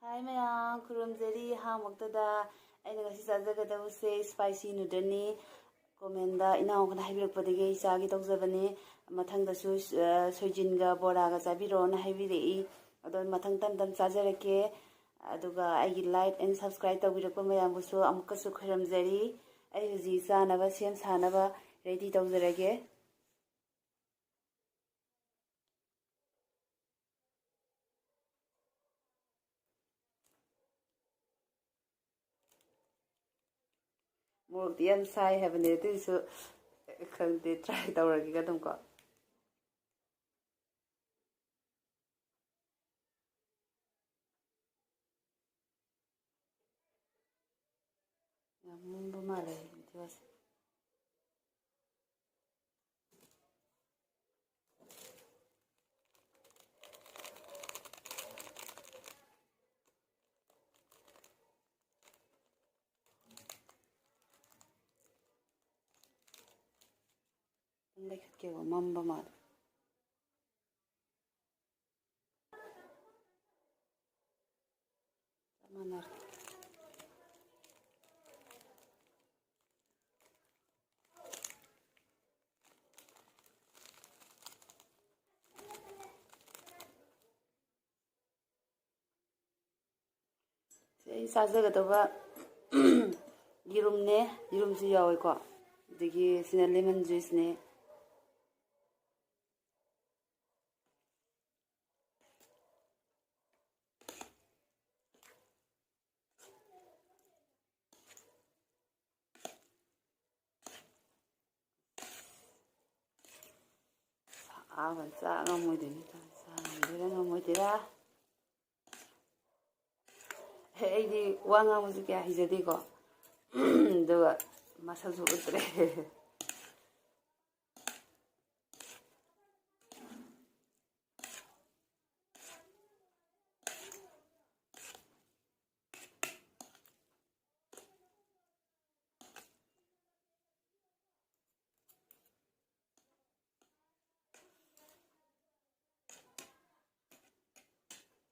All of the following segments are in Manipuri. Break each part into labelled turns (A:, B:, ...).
A: ꯍꯥꯏ ꯃꯌꯥꯝ ꯈꯨꯔꯨꯝꯖꯔꯤ ꯍꯥꯃꯛꯇꯗ ꯑꯩꯅ ꯉꯁꯤ ꯆꯥꯖꯒꯗꯕꯁꯦ ꯁ꯭ꯄꯥꯏꯁꯤ ꯅꯨꯗꯜꯅꯤ ꯀꯣꯃꯦꯟꯗ ꯏꯅꯥꯎꯈꯅ ꯍꯥꯏꯕꯤꯔꯛꯄꯗꯒꯤ ꯑꯩ ꯆꯥꯒꯦ ꯇꯧꯖꯕꯅꯤ ꯃꯊꯪꯗꯁꯨ ꯁꯣꯏꯖꯤꯟꯒ ꯕꯣꯔꯥꯒ ꯆꯥꯕꯤꯔꯛꯑꯣꯅ ꯍꯥꯏꯕꯤꯔꯛꯏ ꯑꯗꯣ ꯃꯊꯪ ꯇꯝ ꯆꯥꯖꯔꯛꯀꯦ ꯑꯗꯨꯒ ꯑꯩꯒꯤ ꯂꯥꯏꯛ ꯑꯦꯟ ꯁꯕꯁꯀ꯭ꯔꯥꯏꯕ ꯇꯧꯕꯤꯔꯛꯄ ꯃꯌꯥꯝꯕꯨꯁꯨ ꯑꯃꯨꯛꯀꯁꯨ ꯈꯨꯔꯨꯝꯖꯔꯤ ꯑꯩ ꯍꯧꯖꯤꯛ ꯆꯥꯅꯕ ꯁꯦꯝ ꯁꯥꯅꯕ ꯔꯦꯗꯤ ꯇꯧꯖꯔꯒꯦ ꯃꯣꯔꯣꯛꯇꯤ ꯌꯥꯝ ꯁꯥꯏ ꯍꯥꯏꯕꯅꯦ ꯑꯗꯨꯏꯁꯨ ꯈꯪꯗꯦ ꯇ꯭ꯔꯥꯏ ꯇꯧꯔꯒꯦ ꯑꯗꯨꯝꯀꯣ ꯌꯥꯝ ꯃꯨꯟꯕ ꯃꯥꯜꯂꯦ ꯚꯤꯗꯤꯑꯣꯁꯦ ꯂꯩꯈꯠꯀꯦꯕ ꯃꯝꯕ ꯃꯥꯜꯂꯦ ꯆꯞ ꯃꯥꯟꯅꯔꯦ ꯑꯩ ꯆꯥꯖꯒꯗꯧꯕ ꯌꯦꯔꯨꯝꯅꯦ ꯌꯦꯔꯨꯝꯁꯨ ꯌꯥꯎꯋꯦꯀꯣ ꯑꯗꯒꯤ ꯁꯤꯅ ꯂꯦꯃꯟ ꯖꯨꯏꯁꯅꯦ ꯆꯥ ꯉꯝꯃꯣꯏꯗꯣꯏꯅꯤ ꯆꯥ ꯉꯝꯗꯣꯏꯔꯥ ꯉꯝꯃꯣꯏꯗꯣꯏꯔꯥ ꯑꯩꯗꯤ ꯋꯥ ꯉꯥꯡꯕꯁꯨ ꯀꯌꯥ ꯍꯩꯖꯗꯦꯀꯣ ꯑꯗꯨꯒ ꯃꯁꯜꯁꯨ ꯎꯠꯇ꯭ꯔꯦ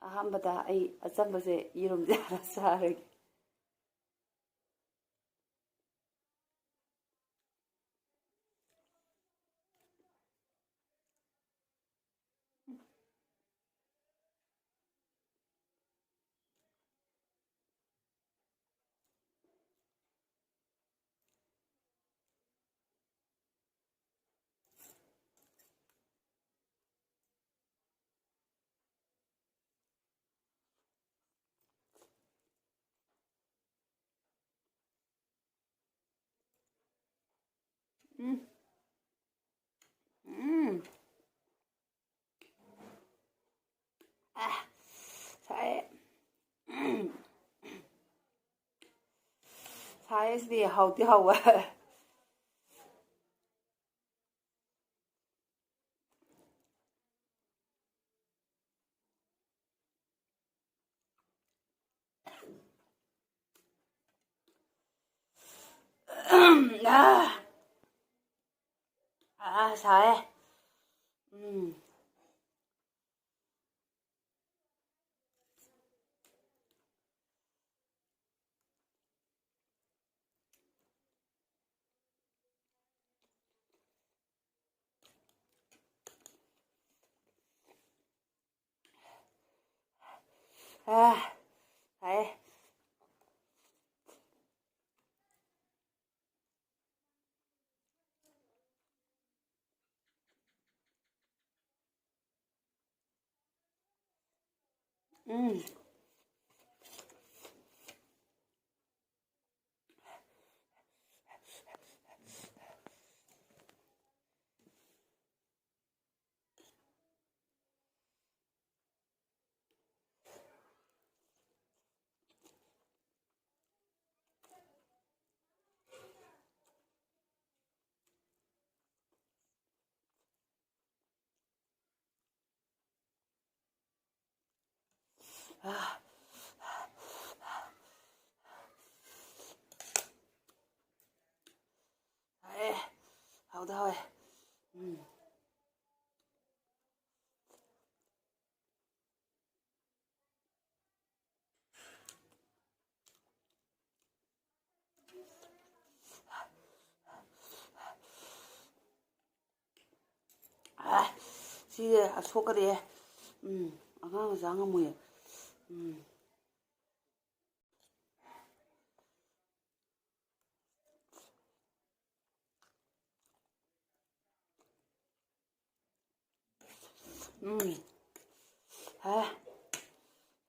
A: ꯑꯍꯥꯟꯕꯗ ꯑꯩ ꯑꯆꯝꯕꯁꯦ ꯌꯦꯔꯨꯝꯁꯦ ꯍꯥꯟꯅ ꯆꯥꯔꯒꯦ ꯎꯝ ꯎꯝ ꯁꯥꯏꯌꯦ ꯁꯥꯏꯁꯤꯗꯤ ꯍꯥꯎꯗꯤ ꯍꯥꯎꯕ ꯁꯥꯏꯌꯦ ꯁꯥꯏꯌꯦ ꯎꯝ ꯁꯥꯏꯌꯦ ꯍꯥꯎꯗꯤ ꯍꯥꯎꯋꯦ ꯁꯤꯁꯦ ꯁꯣꯛꯀꯗꯦ ꯑꯉꯥꯡ ꯃꯆꯥ ꯉꯝꯃꯣꯏꯌꯦ ꯍꯥꯏ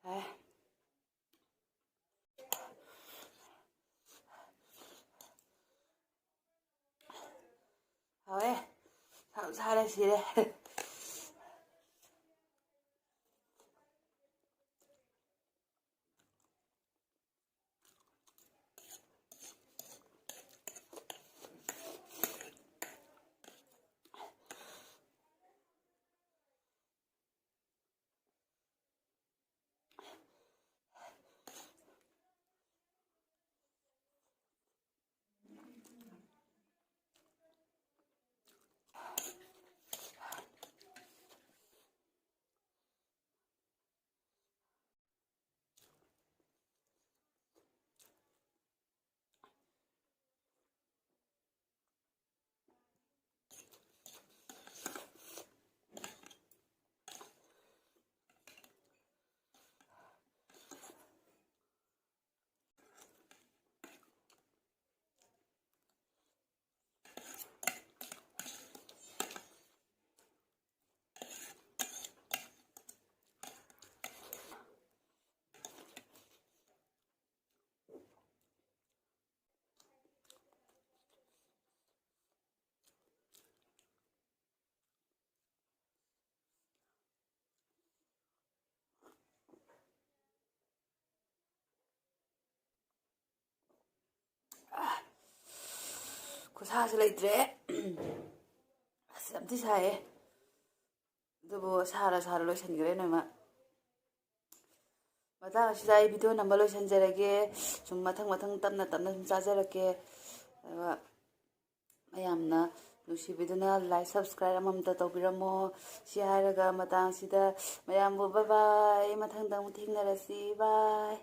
A: ꯍꯥꯏ ꯍꯥꯎꯋꯦ ꯁꯥꯔꯦ ꯁꯤꯔꯦ ꯈꯨꯠꯁꯥꯁꯨ ꯂꯩꯇ꯭ꯔꯦ ꯑꯁ ꯌꯥꯝ ꯊꯤ ꯁꯥꯏꯌꯦ ꯑꯗꯨꯕꯨ ꯁꯥꯔ ꯂꯣꯏꯁꯤꯟꯈ꯭ꯔꯦ ꯅꯣꯏꯃ ꯃꯇꯥꯡ ꯑꯁꯤꯗ ꯑꯩ ꯚꯤꯗꯤꯑꯣ ꯅꯝꯕ ꯂꯣꯏꯁꯤꯟꯖꯔꯒꯦ ꯁꯨꯝ ꯃꯊꯪ ꯇꯞꯅ ꯁꯨꯝ ꯆꯥꯖꯔꯛꯀꯦ ꯑꯗꯨꯒ ꯃꯌꯥꯝꯅ ꯅꯨꯡꯁꯤꯕꯤꯗꯨꯅ ꯂꯥꯏꯛ ꯁꯕꯁꯀ꯭ꯔꯥꯏꯕ ꯑꯃꯃꯝꯇ ꯇꯧꯕꯤꯔꯝꯃꯣ ꯁꯤ ꯍꯥꯏꯔꯒ ꯃꯇꯥꯡꯁꯤꯗ ꯃꯌꯥꯝꯕꯨ ꯕꯥꯏ ꯕꯥꯏ ꯃꯊꯪꯗ ꯑꯃꯨꯛ ꯊꯦꯡꯅꯔꯁꯤ ꯕꯥꯏ